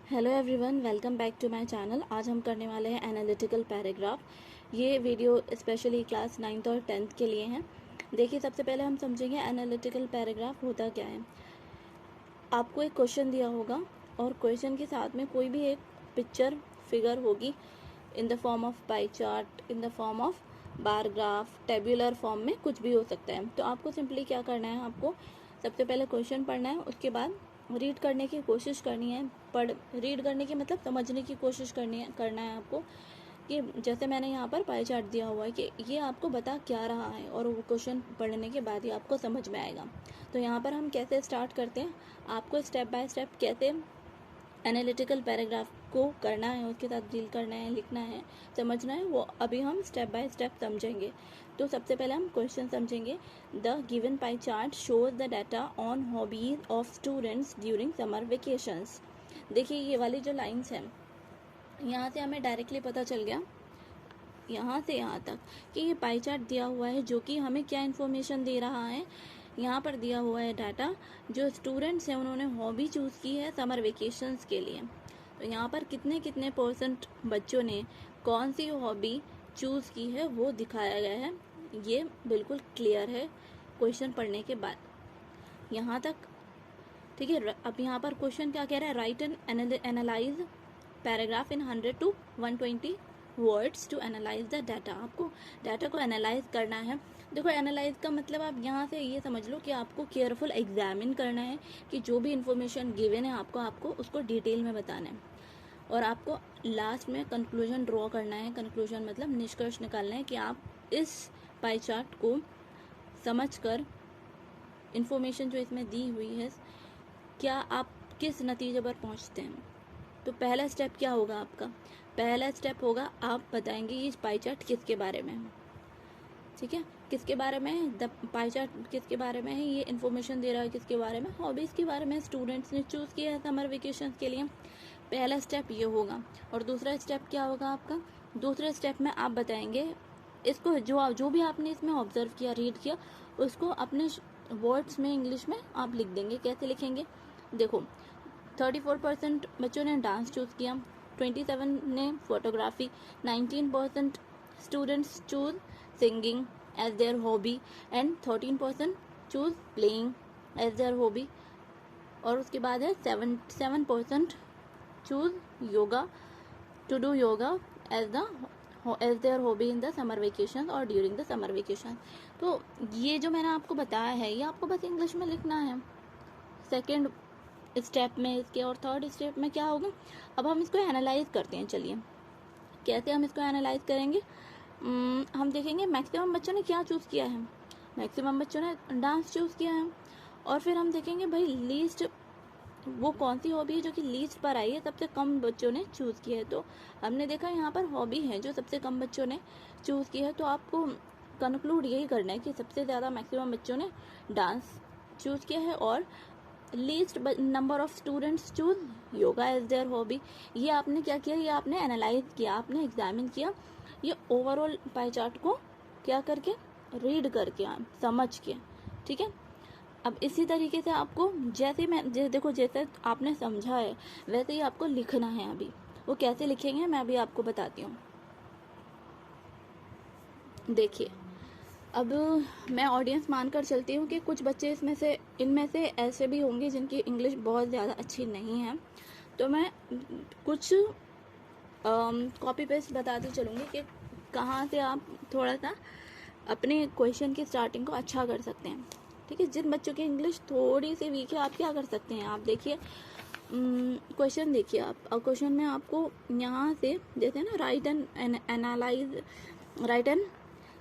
Hello everyone, welcome back to my channel. आज हम करने वाले हैं एनालिटिकल पैराग्राफ। ये वीडियो स्पेशली क्लास 9th और 10th के लिए हैं। देखिए, सबसे पहले हम समझेंगे एनालिटिकल पैराग्राफ होता क्या है। आपको एक क्वेश्चन दिया होगा और क्वेश्चन के साथ में कोई भी एक पिक्चर फिगर होगी in the form of pie chart, in the form of bar graph, tabular form में कुछ भी हो सकता है। तो आपको सिंपली क्या करना है, आपको सबसे पहले क्वेश्चन पढ़ना है, उसके बाद रीड करने की कोशिश करनी है। रीड करने की मतलब समझने की कोशिश करना है आपको कि जैसे मैंने यहाँ पर पाई चार्ट दिया हुआ है कि ये आपको बता क्या रहा है, और वो क्वेश्चन पढ़ने के बाद ही आपको समझ में आएगा। तो यहाँ पर हम कैसे स्टार्ट करते हैं, आपको स्टेप बाय स्टेप कैसे एनालिटिकल पैराग्राफ को करना है, उसके साथ डील करना है, लिखना है, समझना है, वो अभी हम स्टेप बाय स्टेप समझेंगे। तो सबसे पहले हम क्वेश्चन समझेंगे। The given pie chart shows the data on hobbies of students during summer vacations. देखिए, ये वाली जो लाइन्स हैं, यहाँ से हमें डायरेक्टली पता चल गया यहाँ से यहाँ तक कि ये पाई चार्ट दिया हुआ है, जो कि हमें क्या इन्फॉर्मेशन दे रहा है। यहाँ पर दिया हुआ है डाटा, जो स्टूडेंट्स हैं उन्होंने हॉबी चूज़ की है समर वेकेशंस के लिए। तो यहाँ पर कितने कितने परसेंट बच्चों ने कौन सी हॉबी चूज़ की है वो दिखाया गया है। ये बिल्कुल क्लियर है क्वेश्चन पढ़ने के बाद यहाँ तक। ठीक है, अब यहाँ पर क्वेश्चन क्या कह रहा है, write and analyse paragraph in 100 to 120 words to analyse the data. आपको डाटा को एनालाइज करना है। देखो, एनालाइज का मतलब आप यहाँ से ये समझ लो कि आपको केयरफुल एग्जामिन करना है कि जो भी इंफॉर्मेशन गिवन है आपको उसको डिटेल में बताना है, और आपको लास्ट में कंक्लूजन ड्रॉ करना है। कंक्लूजन मतलब निष्कर्ष निकालना है कि आप इस पाई चार्ट को समझ कर इंफॉर्मेशन जो इसमें दी हुई है, क्या आप किस नतीजे पर पहुँचते हैं। तो पहला स्टेप क्या होगा आपका, पहला स्टेप होगा आप बताएंगे ये पाई चार्ट किसके बारे में है। ठीक है, किसके बारे में है, द पाई चार्ट किसके बारे में है, ये इन्फॉर्मेशन दे रहा है किसके बारे में, हॉबीज़ के बारे में, स्टूडेंट्स ने चूज़ किया है समर वेकेशन के लिए। पहला स्टेप ये होगा। और दूसरा स्टेप क्या होगा आपका, दूसरे स्टेप में आप बताएंगे इसको, जो भी आपने इसमें ऑब्जर्व किया, रीड किया, उसको अपने वर्ड्स में, इंग्लिश में आप लिख देंगे। कैसे लिखेंगे, देखो, 34% बच्चों ने डांस चूज़ किया, 27 ने photography, 19% students choose singing as their hobby, and 13% choose playing as their hobby, और उसके बाद है 7% choose yoga, to do yoga as their hobby in the summer vacation और ड्यूरिंग द समर वेकेशन। तो ये जो मैंने आपको बताया है, ये आपको बस इंग्लिश में लिखना है सेकेंड स्टेप में इसके। और थर्ड स्टेप में क्या होगा, अब हम इसको एनालाइज करते हैं। चलिए, कैसे हम इसको एनालाइज करेंगे, हम देखेंगे मैक्सिमम बच्चों ने क्या चूज़ किया है। मैक्सिमम बच्चों ने डांस चूज़ किया है, और फिर हम देखेंगे भाई लीस्ट वो कौन सी हॉबी है जो कि लीस्ट पर आई है, सबसे कम बच्चों ने चूज़ किया है। तो हमने देखा यहाँ पर हॉबी है जो सबसे कम बच्चों ने चूज़ की है। तो आपको कंक्लूड यही करना है कि सबसे ज़्यादा मैक्सिमम बच्चों ने डांस चूज़ किया है, और least number of students choose yoga as their hobby. ये आपने क्या किया, ये आपने एनालाइज किया, आपने एग्जामिन किया, ये ओवरऑल पाई चार्ट को क्या करके, रीड करके, समझ के। ठीक है, अब इसी तरीके से आपको देखो जैसे आपने समझा है वैसे ही आपको लिखना है। अभी वो कैसे लिखेंगे मैं अभी आपको बताती हूँ। देखिए, अब मैं ऑडियंस मानकर चलती हूँ कि कुछ बच्चे इनमें से ऐसे भी होंगे जिनकी इंग्लिश बहुत ज़्यादा अच्छी नहीं है। तो मैं कुछ कॉपी पेस्ट बताती चलूँगी कि कहाँ से आप थोड़ा सा अपने क्वेश्चन की स्टार्टिंग को अच्छा कर सकते हैं। ठीक है, जिन बच्चों की इंग्लिश थोड़ी सी वीक है, आप क्या कर सकते हैं, आप देखिए क्वेश्चन देखिए आप। और क्वेश्चन में आपको यहाँ से जैसे ना राइट एंड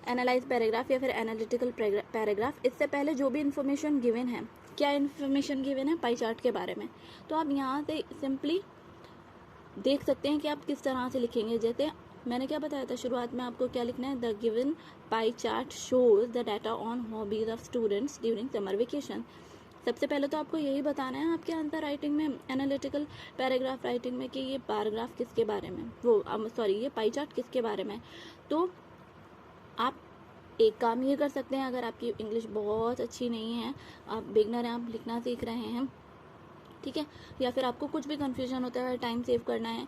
एनालाइज पैराग्राफ या फिर एनालिटिकल पैराग्राफ, इससे पहले जो भी इन्फॉर्मेशन गिवन है, क्या इन्फॉर्मेशन गिवन है पाई चार्ट के बारे में, तो आप यहाँ से सिंपली देख सकते हैं कि आप किस तरह से लिखेंगे। जैसे मैंने क्या बताया था शुरुआत में, आपको क्या लिखना है, the given pie chart shows the data on hobbies of students during summer vacation. सबसे पहले तो आपको यही बताना है आपके आंसर राइटिंग में, एनालिटिकल पैराग्राफ राइटिंग में, कि ये पैराग्राफ किसके बारे में, ये पाई चार्ट किसके बारे में। तो आप एक काम ये कर सकते हैं, अगर आपकी इंग्लिश बहुत अच्छी नहीं है, आप बिगनर हैं, आप लिखना सीख रहे हैं, ठीक है। या फिर आपको कुछ भी कन्फ्यूजन होता है, टाइम सेव करना है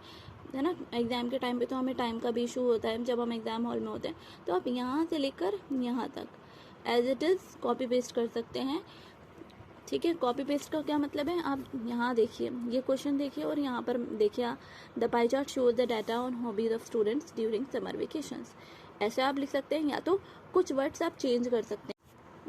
ना, एग्ज़ाम के टाइम पे तो हमें टाइम का भी इशू होता है जब हम एग्ज़ाम हॉल में होते हैं, तो आप यहाँ से लेकर यहाँ तक as it is copy paste कर सकते हैं। ठीक है, कॉपी पेस्ट का क्या मतलब है, आप यहाँ देखिए, ये क्वेश्चन देखिए और यहाँ पर देखिए, the pie chart shows the data on hobbies of students during summer vacations. ऐसे आप लिख सकते हैं, या तो कुछ वर्ड्स आप चेंज कर सकते हैं।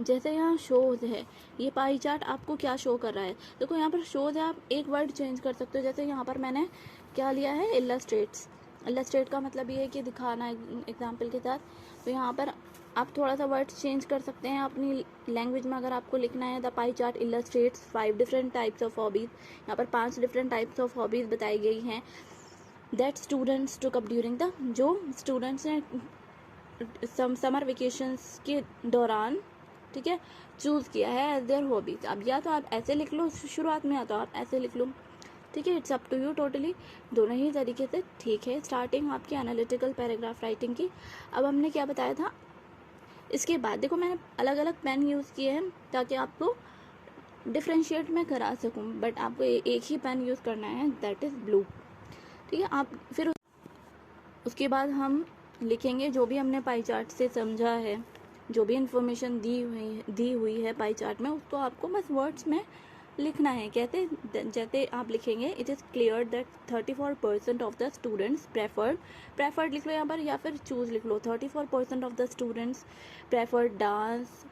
जैसे यहाँ शोज है, ये पाई चार्ट आपको क्या शो कर रहा है, देखो यहाँ पर शोज है, आप एक वर्ड चेंज कर सकते हो। जैसे यहाँ पर मैंने क्या लिया है, इलस्ट्रेट्स। इलस्ट्रेट का मतलब ये है कि दिखाना एग्जाम्पल के साथ। तो यहाँ पर आप थोड़ा सा वर्ड चेंज कर सकते हैं अपनी लैंग्वेज में। अगर आपको लिखना है the pie chart illustrates 5 different types of hobbies, यहाँ पर 5 डिफरेंट टाइप्स ऑफ हॉबीज़ बताई गई हैं that students took up during the, जो स्टूडेंट्स ने समर वेकेशंस के दौरान, ठीक है, चूज़ किया है एज देयर हॉबीज़। अब या तो आप ऐसे लिख लो शुरुआत में, या तो आप ऐसे लिख लो, ठीक है, it's up to you totally, दोनों ही तरीके से ठीक है। स्टार्टिंग आपकी एनालिटिकल पैराग्राफ राइटिंग की। अब हमने क्या बताया था, इसके बाद देखो मैंने अलग अलग पेन यूज़ किए हैं ताकि आपको डिफ्रेंशिएट मैं करा सकूं, बट आपको एक ही पेन यूज़ करना है, दैट इज़ ब्लू। ठीक है, आप फिर उसके बाद हम लिखेंगे जो भी हमने पाई चार्ट से समझा है, जो भी इंफॉर्मेशन दी हुई है पाई चार्ट में, उसको आपको बस वर्ड्स में लिखना है। कहते जैसे आप लिखेंगे, it is clear that 34% of the students preferred लिख लो यहाँ पर, या फिर चूज़ लिख लो। 34% of the students preferred dance.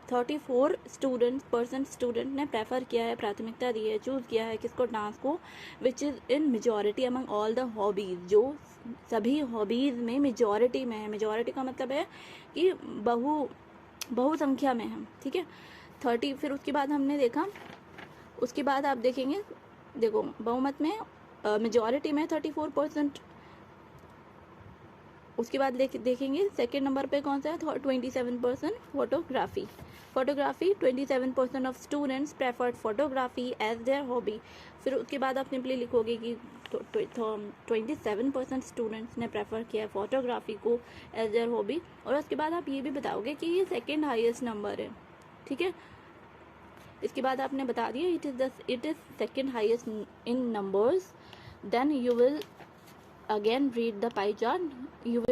34 student ने प्रेफर किया है, प्राथमिकता दी है, चूज़ किया है किसको, डांस को, which is in majority among all the hobbies, जो सभी हॉबीज़ में मेजॉरिटी में है। मेजॉरिटी का मतलब है कि बहुसंख्या में है। ठीक है, 30। फिर उसके बाद हमने देखा, उसके बाद आप देखेंगे, देखो बहुमत में, मेजॉरिटी में 34%। उसके बाद देखेंगे सेकेंड नंबर पे कौन सा है, 27% photography. 27% of students preferred photography as their hobby. फिर उसके बाद आप सिंपली लिखोगे कि 27% स्टूडेंट्स ने प्रेफर किया है फोटोग्राफी को एज देयर हॉबी। और उसके बाद आप ये भी बताओगे कि ये सेकेंड हाईएस्ट नंबर है। ठीक है, इसके बाद आपने बता दिया it is second highest in numbers. Then you will again read the pie chart. You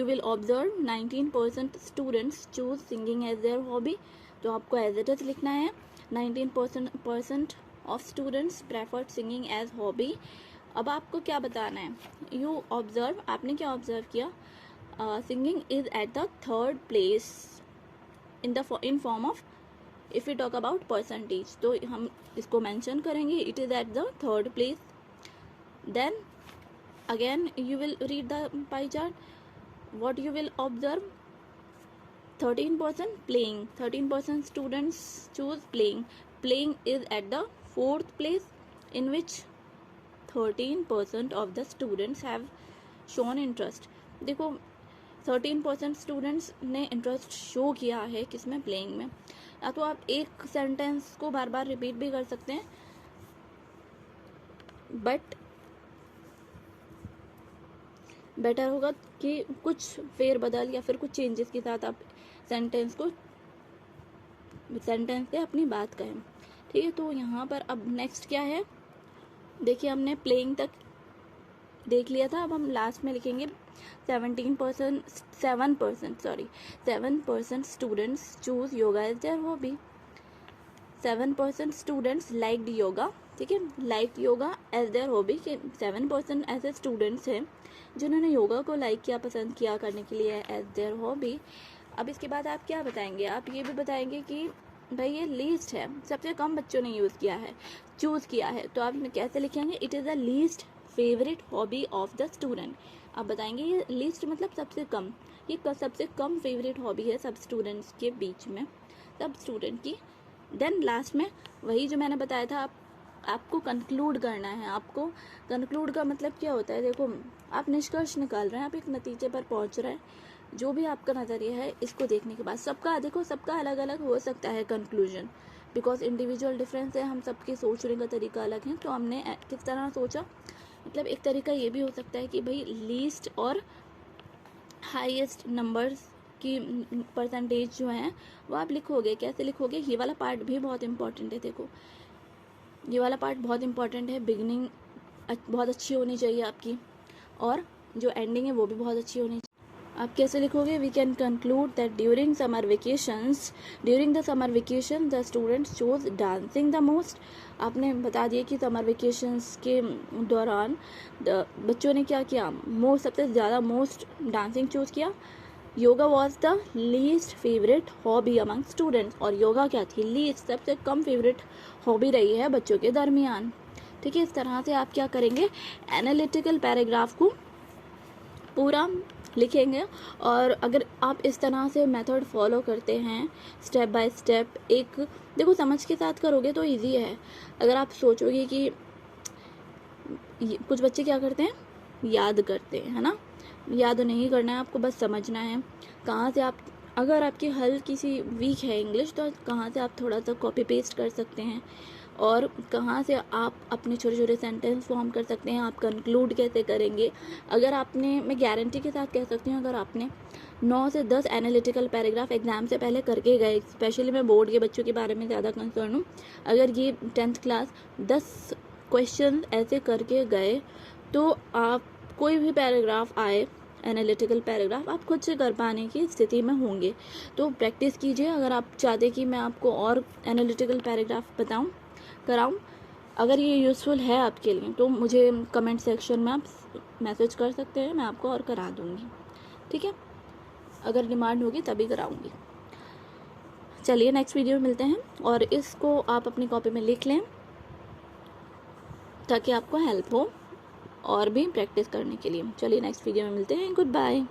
will observe 19% students choose singing as their hobby. तो आपको as it is लिखना है, 19% of students preferred singing as hobby. अब आपको क्या बताना है, you observe, आपने क्या ऑब्जर्व किया, singing is at the third place in form of, if we talk about percentage, तो हम इसको mention करेंगे, it is at the third place. Then again you will read the pie chart. What you will observe, 13% playing. 13% students choose playing is at the fourth place, in which 13% of the students have shown interest. देखो 13% students ने interest show किया है किसमें, playing में। या तो आप एक सेंटेंस को बार बार रिपीट भी कर सकते हैं, बट बेटर होगा कि कुछ फेरबदल या फिर कुछ चेंजेस के साथ आप सेंटेंस से अपनी बात कहें। ठीक है, तो यहाँ पर अब नेक्स्ट क्या है, देखिए हमने प्लेइंग तक देख लिया था। अब हम लास्ट में लिखेंगे 7% students choose yoga as their hobby. 7% students liked yoga. ठीक है, like yoga as their hobby के 7% ऐसे स्टूडेंट्स हैं जिन्होंने योगा को लाइक किया, पसंद किया करने के लिए एज देयर हॉबी। अब इसके बाद आप क्या बताएंगे, आप ये भी बताएंगे कि भाई ये लीस्ट है, सबसे कम बच्चों ने चूज़ किया है। तो आप कैसे लिखेंगे, it is the least favourite hobby of the student. आप बताएंगे ये लीस्ट मतलब सबसे कम, ये सबसे कम फेवरेट हॉबी है सब स्टूडेंट्स के बीच में, सब स्टूडेंट की। देन लास्ट में वही जो मैंने बताया था, आपको कंक्लूड करना है। आपको कंक्लूड का मतलब क्या होता है, देखो आप निष्कर्ष निकाल रहे हैं, आप एक नतीजे पर पहुंच रहे हैं। जो भी आपका नज़रिया है, इसको देखने के बाद सबका अलग अलग हो सकता है कंक्लूजन, बिकॉज इंडिविजुअल डिफरेंस है, हम सबके सोचने का तरीका अलग है। तो हमने किस तरह सोचा, मतलब एक तरीका ये भी हो सकता है कि भाई लीस्ट और हाईएस्ट नंबर्स की परसेंटेज जो है वो आप लिखोगे। कैसे लिखोगे, ये वाला पार्ट भी बहुत इंपॉर्टेंट है। देखो ये वाला पार्ट बहुत इंपॉर्टेंट है। बिगिनिंग बहुत अच्छी होनी चाहिए आपकी, और जो एंडिंग है वो भी बहुत अच्छी होनी चाहिए। आप कैसे लिखोगे? We can conclude that during the summer vacation the students chose dancing the most. आपने बता दिया कि समर वेकेशंस के दौरान बच्चों ने क्या किया? सबसे ज़्यादा मोस्ट डांसिंग चूज़ किया। Yoga was the least favourite hobby among students, और योगा क्या थी? लीस्ट, सबसे कम फेवरेट हॉबी रही है बच्चों के दरमियान। ठीक है, इस तरह से आप क्या करेंगे? एनालिटिकल पैराग्राफ को पूरा लिखेंगे। और अगर आप इस तरह से मेथड फॉलो करते हैं स्टेप बाय स्टेप, एक देखो समझ के साथ करोगे तो इजी है। अगर आप सोचोगे कि कुछ बच्चे क्या करते हैं, याद करते हैं, है ना? याद नहीं करना है आपको, बस समझना है कहाँ से आप, अगर आपकी हल्की सी वीक है इंग्लिश तो कहाँ से आप थोड़ा सा कॉपी पेस्ट कर सकते हैं, और कहाँ से आप अपने छोटे छोटे सेंटेंस फॉर्म कर सकते हैं, आप कंक्लूड कैसे करेंगे। अगर आपने, मैं गारंटी के साथ कह सकती हूँ, अगर आपने 9 से 10 एनालिटिकल पैराग्राफ एग्ज़ाम से पहले करके गए, स्पेशली मैं बोर्ड के बच्चों के बारे में ज़्यादा कंसर्न हूँ, अगर ये 10th क्लास 10 क्वेश्चन ऐसे करके गए तो आप कोई भी पैराग्राफ आए, एनालिटिकल पैराग्राफ, आप खुद से कर पाने की स्थिति में होंगे। तो प्रैक्टिस कीजिए। अगर आप चाहते कि मैं आपको और एनालिटिकल पैराग्राफ कराऊं, अगर ये यूज़फुल है आपके लिए तो मुझे कमेंट सेक्शन में आप मैसेज कर सकते हैं, मैं आपको और करा दूंगी। ठीक है, अगर डिमांड होगी तभी कराऊंगी। चलिए नेक्स्ट वीडियो में मिलते हैं, और इसको आप अपनी कॉपी में लिख लें ताकि आपको हेल्प हो और भी प्रैक्टिस करने के लिए। चलिए नेक्स्ट वीडियो में मिलते हैं। Good bye.